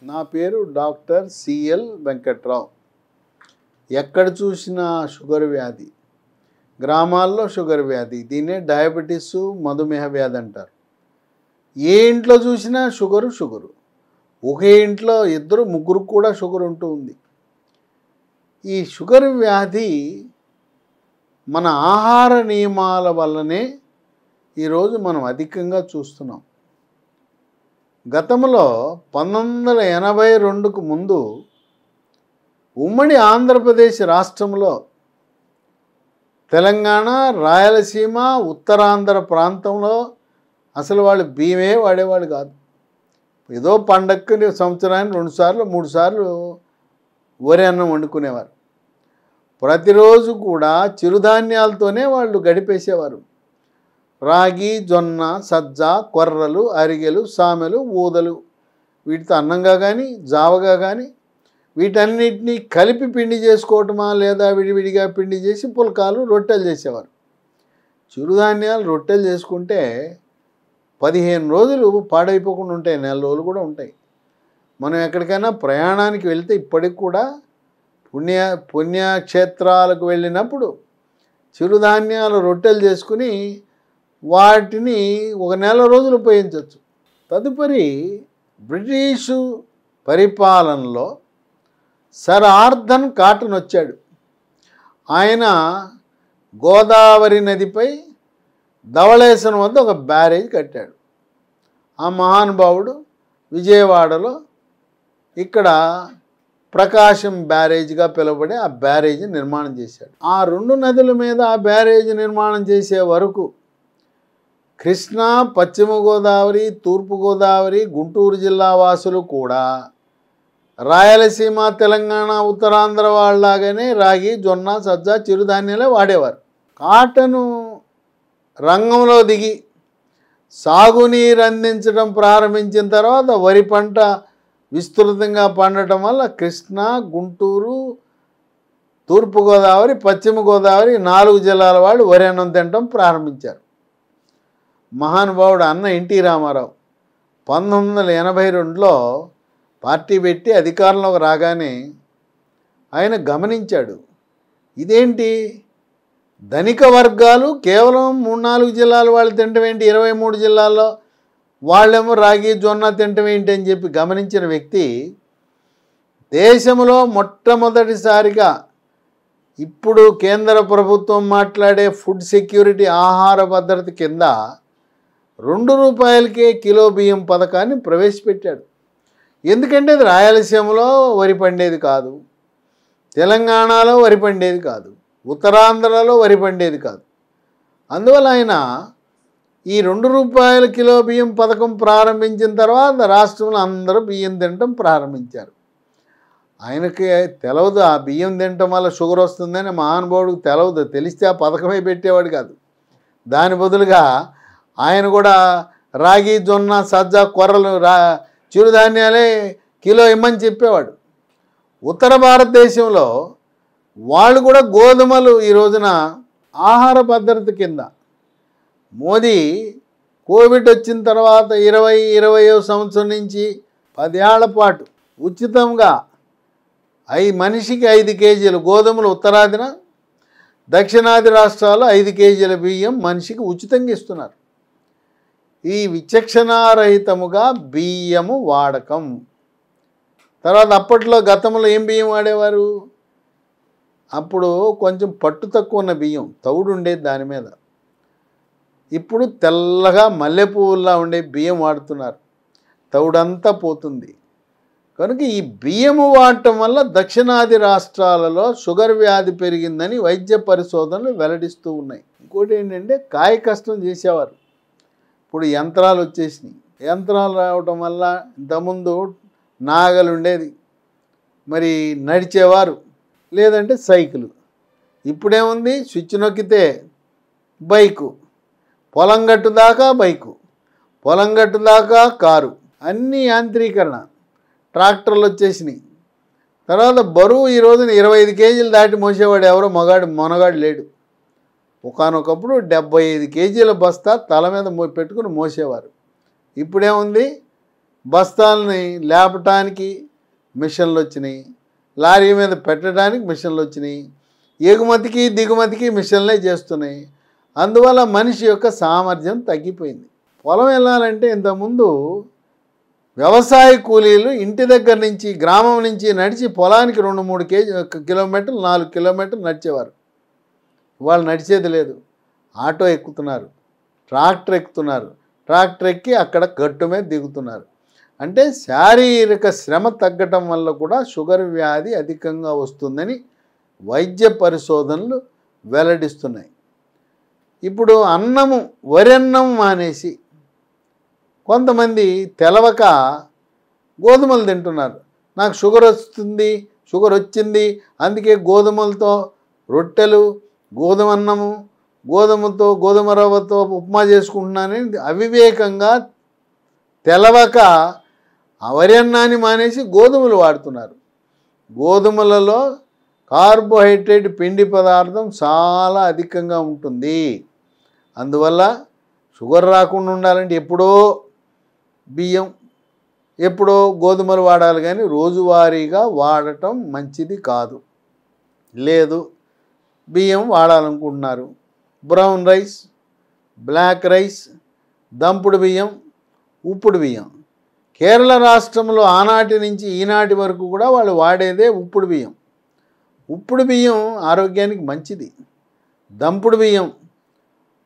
నా పేరు doctor CL Venkatrao. ఎక్కడ చూసినా షుగర్ వ్యాధి, గ్రామాల్లో షుగర్ వ్యాధి, దీన్నే డయాబెటీసు మధుమేహ వ్యాధి అంటారు. ఏ ఇంట్లో చూసినా షుగరు. ఒకే ఇంట్లో ఇద్దరు ముగ్గురు కూడా షుగర్ ఉంటూ ఉంది. ఈ షుగర్ వ్యాధి మన ఆహార నియమాల వల్లనే ఈరోజు మనం అధికంగా చూస్తున్నాం. గతంలో 1982కు ముందు ఉమ్మడి ఆంధ్రప్రదేశ్ రాష్ట్రంలో తెలంగాణ, రాయలసీమ, ఉత్తరాంధ్ర ప్రాంతంలో అసలు వాళ్ళు బియ్యమే వాడేవాళ్ళు కాదు. ఏదో పండగకి సంవత్సరానికి 2 సార్లు 3 సార్లు వరి అన్నం వండుకునేవారు. ప్రతిరోజు కూడా చిరుధాన్యాలతోనే వాళ్ళు గడిపేసేవారు. రాగి, జొన్న, సజ్జ, కొర్రలు, అరిగెలు, సామెలు, ఊదలు, వీటితో అన్నంగా కానీ జావగా కానీ వీటన్నిటినీ కలిపి పిండి చేసుకోవటమా లేదా విడివిడిగా పిండి చేసి పుల్కాలు, రొట్టెలు చేసేవారు. చిరుధాన్యాలు రొట్టెలు చేసుకుంటే 15 రోజులు పాడైపోకుండా ఉంటాయి, నెల రోజులు కూడా ఉంటాయి. మనం ఎక్కడికైనా ప్రయాణానికి వెళ్తే ఇప్పటికి కూడా పుణ్యక్షేత్రాలకు వెళ్ళినప్పుడు చిరుధాన్యాలు రొట్టెలు చేసుకుని వాటిని 1 నెల రోజులు ఉపయోగించవచ్చు. తదుపరి బ్రిటిషు పరిపాలనలో సర్ ఆర్థర్ కాటన్ వచ్చాడు. ఆయన గోదావరి నదిపై ధవళేశ్వరం వద్ద ఒక బ్యారేజ్ కట్టాడు. ఆ మహానుభావుడు విజయవాడలో ఇక్కడ ప్రకాశం బ్యారేజ్గా పిలువబడే ఆ బ్యారేజీ నిర్మాణం చేశాడు. ఆ 2 నదుల మీద ఆ బ్యారేజీ నిర్మాణం చేసే వరకు కృష్ణా, పశ్చిమ గోదావరి, తూర్పు గోదావరి, గుంటూరు జిల్లా వాసులు కూడా రాయలసీమ, తెలంగాణ, ఉత్తరాంధ్ర వాళ్ళలాగానే రాగి, జొన్న, సజ్జ, చిరుధాన్యాలే వాడేవారు. కాటను రంగంలో దిగి సాగునీరు అందించడం ప్రారంభించిన తర్వాత వరి పంట విస్తృతంగా పండటం వల్ల కృష్ణా, గుంటూరు, తూర్పుగోదావరి, పశ్చిమ గోదావరి 4 జిల్లాల వాళ్ళు వరి అన్నం తినడం ప్రారంభించారు. మహానుభావుడు అన్న ఎన్టీ రామారావు 1982లో పార్టీ పెట్టి అధికారంలోకి రాగానే ఆయన గమనించాడు, ఇదేంటి ధనిక వర్గాలు కేవలం 3-4 జిల్లాల వాళ్ళు తినటం ఏంటి, 23 జిల్లాల్లో వాళ్ళేమో రాగి, జొన్న తినటం ఏంటి అని చెప్పి గమనించిన వ్యక్తి దేశంలో మొట్టమొదటిసారిగా ఇప్పుడు కేంద్ర ప్రభుత్వం మాట్లాడే ఫుడ్ సెక్యూరిటీ, ఆహార భద్రత కింద 2 రూపాయలకే కిలో బియ్యం పథకాన్ని ప్రవేశపెట్టాడు. ఎందుకంటే అది రాయలసీమలో వరి పండేది కాదు, తెలంగాణలో వరి పండేది కాదు, ఉత్తరాంధ్రలో వరి పండేది కాదు. అందువల్ల ఆయన ఈ 2 రూపాయల కిలో బియ్యం పథకం ప్రారంభించిన తర్వాత రాష్ట్రంలో అందరూ బియ్యం తినటం ప్రారంభించారు. ఆయనకి తెలవదు ఆ బియ్యం తినటం వల్ల షుగర్ వస్తుందని, మహానుభావుడికి తెలవదు. తెలిస్తే ఆ పథకమే పెట్టేవాడు కాదు. దాని బదులుగా ఆయన కూడా రాగి, జొన్న, సజ్జ, కొర్రలు, చిరుధాన్యాలే కిలో ఇమ్మని చెప్పేవాడు. ఉత్తర భారతదేశంలో వాళ్ళు కూడా గోధుమలు ఈ రోజున ఆహార భద్రత కింద మోదీ కోవిడ్ వచ్చిన తర్వాత 2020వ సంవత్సరం నుంచి 10 ఏళ్ల పాటు ఉచితంగా మనిషికి 5 కేజీలు గోధుమలు ఉత్తరాదిన, దక్షిణాది రాష్ట్రాల్లో 5 కేజీల బియ్యం మనిషికి ఉచితంగా ఇస్తున్నారు. ఈ విచక్షణారహితముగా బియ్యము వాడకం. తర్వాత అప్పట్లో గతంలో ఏం బియ్యం వాడేవారు, అప్పుడు కొంచెం పట్టు తక్కువ ఉన్న బియ్యం, తౌడు ఉండేది దాని మీద. ఇప్పుడు తెల్లగా మల్లెపువ్వుల్లా ఉండే బియ్యం వాడుతున్నారు, తౌడంతా పోతుంది. కనుక ఈ బియ్యము వాడటం వల్ల దక్షిణాది రాష్ట్రాలలో షుగర్ వ్యాధి పెరిగిందని వైద్య పరిశోధనలు వెల్లడిస్తూ ఉన్నాయి. ఇంకోటి ఏంటంటే కాయ కష్టం చేసేవారు, ఇప్పుడు యంత్రాలు వచ్చేసినాయి. యంత్రాలు రావటం వల్ల ఇంతకుముందు నాగలు ఉండేది, మరి నడిచేవారు, లేదంటే సైకిల్. ఇప్పుడేముంది, స్విచ్ నొక్కితే బైకు, పొలం గట్టు దాకా బైకు, పొలం గట్టు దాకా కారు, అన్నీ యాంత్రీకరణ. ట్రాక్టర్లు వచ్చేసినాయి. తర్వాత బరువు ఈ రోజున 25 కేజీలు దాటి మోసేవాడు ఎవరో మొనగాడు లేడు. ఒకానొకప్పుడు 75 కేజీల బస్తా తల మీద పెట్టుకుని మోసేవారు. ఇప్పుడేముంది, బస్తాలని లేపటానికి మిషన్లు వచ్చినాయి, లారీ మీద పెట్టడానికి మిషన్లు వచ్చినాయి, ఎగుమతికి దిగుమతికి మిషన్లే చేస్తున్నాయి. అందువల్ల మనిషి యొక్క సామర్థ్యం తగ్గిపోయింది. పొలం వెళ్ళాలంటే ఇంతకుముందు వ్యవసాయ కూలీలు ఇంటి దగ్గర నుంచి గ్రామం నుంచి నడిచి పొలానికి 2-3 కిలోమీటర్లు 4 కిలోమీటర్లు నడిచేవారు. వాళ్ళు నడిచేది లేదు, ఆటో ఎక్కుతున్నారు, ట్రాక్టర్ ఎక్కుతున్నారు, ట్రాక్టర్ ఎక్కి అక్కడ గట్టు మీద దిగుతున్నారు. అంటే శారీరక శ్రమ తగ్గటం వల్ల కూడా షుగర్ వ్యాధి అధికంగా వస్తుందని వైద్య పరిశోధనలు వెల్లడిస్తున్నాయి. ఇప్పుడు వరెన్నం మానేసి కొంతమంది తెలవక గోధుమలు తింటున్నారు. నాకు షుగర్ వచ్చింది అందుకే గోధుమలతో రొట్టెలు, గోధుమ అన్నము, గోధుమ రవ్వతో ఉప్మా చేసుకుంటున్నానని అవివేకంగా తెలవక వరి అన్నాన్ని మానేసి గోధుమలు వాడుతున్నారు. గోధుమలలో కార్బోహైడ్రేట్ పిండి పదార్థం చాలా అధికంగా ఉంటుంది. అందువల్ల షుగర్ రాకుండా ఉండాలంటే ఎప్పుడో బియ్యం, ఎప్పుడో గోధుమలు వాడాలి, కానీ రోజువారీగా వాడటం మంచిది కాదు. లేదు బియ్యం వాడాలనుకుంటున్నారు, బ్రౌన్ రైస్, బ్లాక్ రైస్, దంపుడు బియ్యం, ఉప్పుడు బియ్యం. కేరళ రాష్ట్రంలో ఆనాటి నుంచి ఈనాటి వరకు కూడా వాళ్ళు వాడేదే ఉప్పుడు బియ్యం. ఉప్పుడు బియ్యం ఆరోగ్యానికి మంచిది. దంపుడు బియ్యం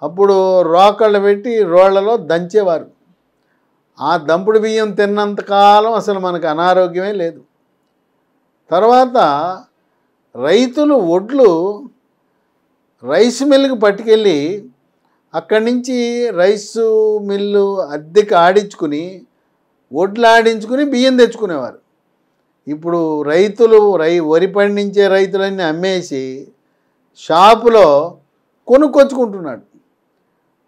అప్పుడు రోకళ్ళు పెట్టి రోళ్లలో దంచేవారు. ఆ దంపుడు బియ్యం తిన్నంతకాలం అసలు మనకు అనారోగ్యమే లేదు. తర్వాత రైతులు వడ్లు రైస్ మిల్లుకి పట్టుకెళ్ళి అక్కడి నుంచి రైసు మిల్లు అద్దెకి ఆడించుకుని వడ్లు ఆడించుకుని బియ్యం తెచ్చుకునేవారు. ఇప్పుడు రైతులు వరి పండించే రైతులన్నీ అమ్మేసి షాపులో కొనుక్కొచ్చుకుంటున్నాడు.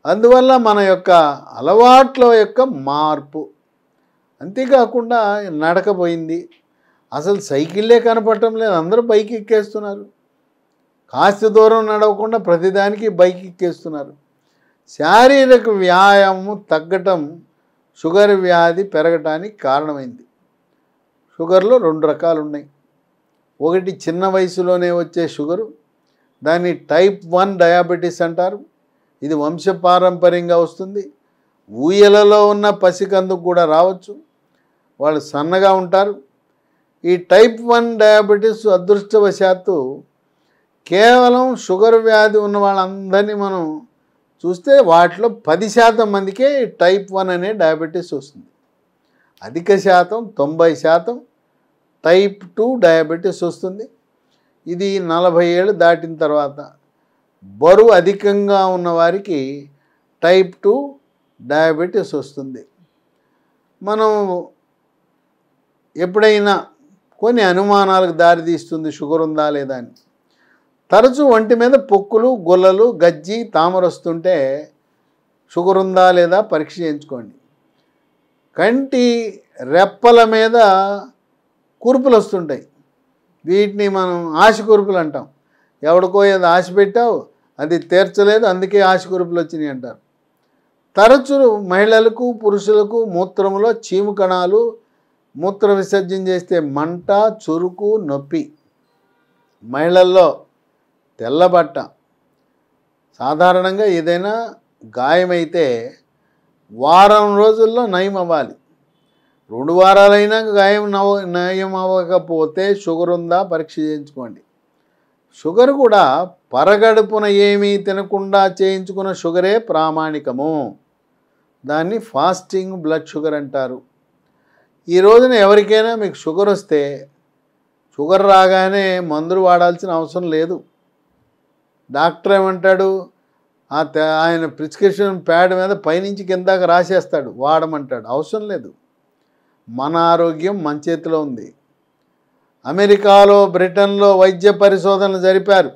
అందువల్ల మన యొక్క అలవాట్ల యొక్క మార్పు. అంతేకాకుండా నడకపోయింది, అసలు సైకిళ్ళే కనపడటం లేదు, అందరూ బైక్ ఎక్కేస్తున్నారు. కాస్త దూరం నడవకుండా ప్రతిదానికి బైక్ ఎక్కేస్తున్నారు. శారీరక వ్యాయామం తగ్గటం షుగర్ వ్యాధి పెరగటానికి కారణమైంది. షుగర్లో 2 రకాలు ఉన్నాయి. ఒకటి చిన్న వయసులోనే వచ్చే షుగరు, దాన్ని టైప్ 1 డయాబెటీస్ అంటారు. ఇది వంశపారంపర్యంగా వస్తుంది. ఊయలలో ఉన్న పసికందుకు కూడా రావచ్చు, వాళ్ళు సన్నగా ఉంటారు. ఈ టైప్ 1 డయాబెటీస్ అదృష్టవశాత్తు కేవలం షుగర్ వ్యాధి ఉన్న వాళ్ళందరినీ మనం చూస్తే వాటిలో 10% మందికే టైప్ 1 అనే డయాబెటీస్ వస్తుంది. అధిక శాతం 90% టైప్ 2 డయాబెటీస్ వస్తుంది. ఇది 40 ఏళ్ళు దాటిన తర్వాత. బరువు అధికంగా ఉన్నవారికి టైప్ 2 డయాబెటీస్ వస్తుంది. మనం ఎప్పుడైనా కొన్ని అనుమానాలకు దారితీస్తుంది షుగర్ ఉందా లేదా అని. తరచూ ఒంటి మీద పొక్కులు, గొల్లలు, గజ్జి, తామర వస్తుంటే షుగర్ ఉందా లేదా పరీక్ష చేయించుకోండి. కంటి రెప్పల మీద కురుపులు వస్తుంటాయి, వీటిని మనం ఆశ కురుపులు అంటాం. ఎవడికో ఏదో ఆశ పెట్టావు, అది తీర్చలేదు, అందుకే ఆశ కురుపులు వచ్చినాయి అంటారు. తరచూ మహిళలకు, పురుషులకు మూత్రంలో చీము కణాలు, మూత్ర విసర్జన చేస్తే మంట, చురుకు, నొప్పి. మహిళల్లో తెల్లబట్ట. సాధారణంగా ఏదైనా గాయమైతే వారం రోజుల్లో నయం అవ్వాలి. 2 వారాలైనా గాయం నయం అవ్వకపోతే షుగర్ ఉందా పరీక్ష చేయించుకోండి. షుగర్ కూడా పరగడుపున ఏమీ తినకుండా చేయించుకున్న షుగరే ప్రామాణికము. దాన్ని ఫాస్టింగ్ బ్లడ్ షుగర్ అంటారు. ఈ రోజున ఎవరికైనా మీకు షుగర్ వస్తే షుగర్ రాగానే మందులు వాడాల్సిన అవసరం లేదు. డాక్టర్ ఏమంటాడు, ఆయన ప్రిస్క్రిప్షన్ ప్యాడ్ మీద పైనుంచి కిందాక రాసేస్తాడు, వాడమంటాడు. అవసరం లేదు. మన ఆరోగ్యం మన చేతిలో ఉంది. అమెరికాలో, బ్రిటన్లో వైద్య పరిశోధనలు జరిపారు.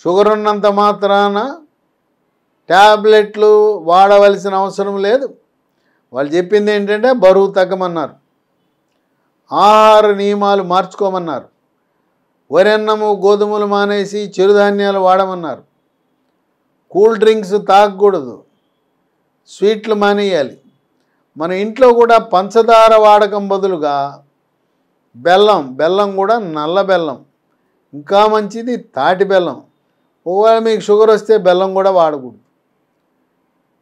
షుగర్ ఉన్నంత మాత్రాన ట్యాబ్లెట్లు వాడవలసిన అవసరం లేదు. వాళ్ళు చెప్పింది ఏంటంటే బరువు తగ్గమన్నారు, ఆహార నియమాలు మార్చుకోమన్నారు, వరెన్నము, గోధుమలు మానేసి చిరుధాన్యాలు వాడమన్నారు, కూల్ డ్రింక్స్ తాగకూడదు, స్వీట్లు మానేయాలి. మన ఇంట్లో కూడా పంచదార వాడకం బదులుగా బెల్లం కూడా నల్ల బెల్లం, ఇంకా మంచిది తాటి బెల్లం. ఒకవేళ మీకు షుగర్ వస్తే బెల్లం కూడా వాడకూడదు.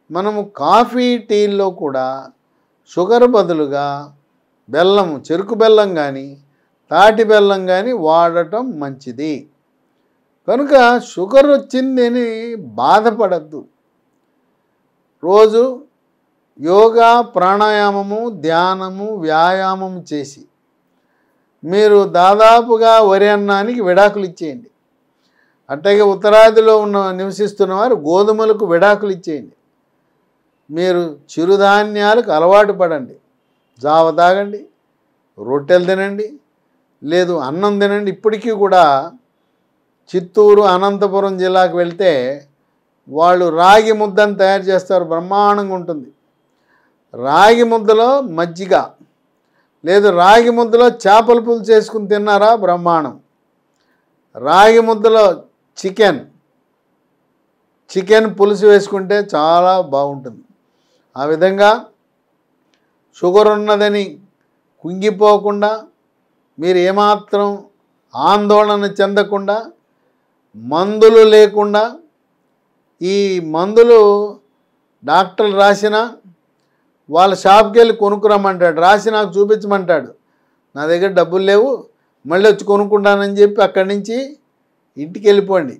మనము కాఫీ టీల్లో కూడా షుగర్ బదులుగా బెల్లం, చెరుకు బెల్లం కానీ తాటి బెల్లం కానీ వాడటం మంచిది. కనుక షుగర్ వచ్చిందని బాధపడద్దు. రోజు యోగా, ప్రాణాయామము, ధ్యానము, వ్యాయామం చేసి మీరు దాదాపుగా వరి అన్నానికి విడాకులు ఇచ్చేయండి. అట్లాగే ఉత్తరాదిలో నివసిస్తున్న వారు గోధుమలకు విడాకులు ఇచ్చేయండి. మీరు చిరుధాన్యాలకు అలవాటు పడండి. జావ తాగండి, రొట్టెలు తినండి, లేదు అన్నం తినండి. ఇప్పటికీ కూడా చిత్తూరు, అనంతపురం జిల్లాకు వెళ్తే వాళ్ళు రాగి ముద్దను తయారు చేస్తారు, బ్రహ్మాండంగా ఉంటుంది. రాగి ముద్దలో మజ్జిగ, లేదు రాగి ముద్దలో చేపల పులుసు చేసుకుని తిన్నారా, బ్రహ్మాండం. రాగి ముద్దలో చికెన్ పులుసు వేసుకుంటే చాలా బాగుంటుంది. ఆ విధంగా షుగర్ ఉన్నదని కుంగిపోకుండా, మీరు ఏమాత్రం ఆందోళన చెందకుండా, మందులు లేకుండా, ఈ మందులు డాక్టర్లు రాసిన వాళ్ళ షాప్కి వెళ్ళి కొనుక్కురమ్మంటాడు, రాసి నాకు చూపించమంటాడు. నా దగ్గర డబ్బులు లేవు, మళ్ళీ వచ్చి కొనుక్కుంటానని చెప్పి అక్కడి నుంచి ఇంటికి వెళ్ళిపోండి.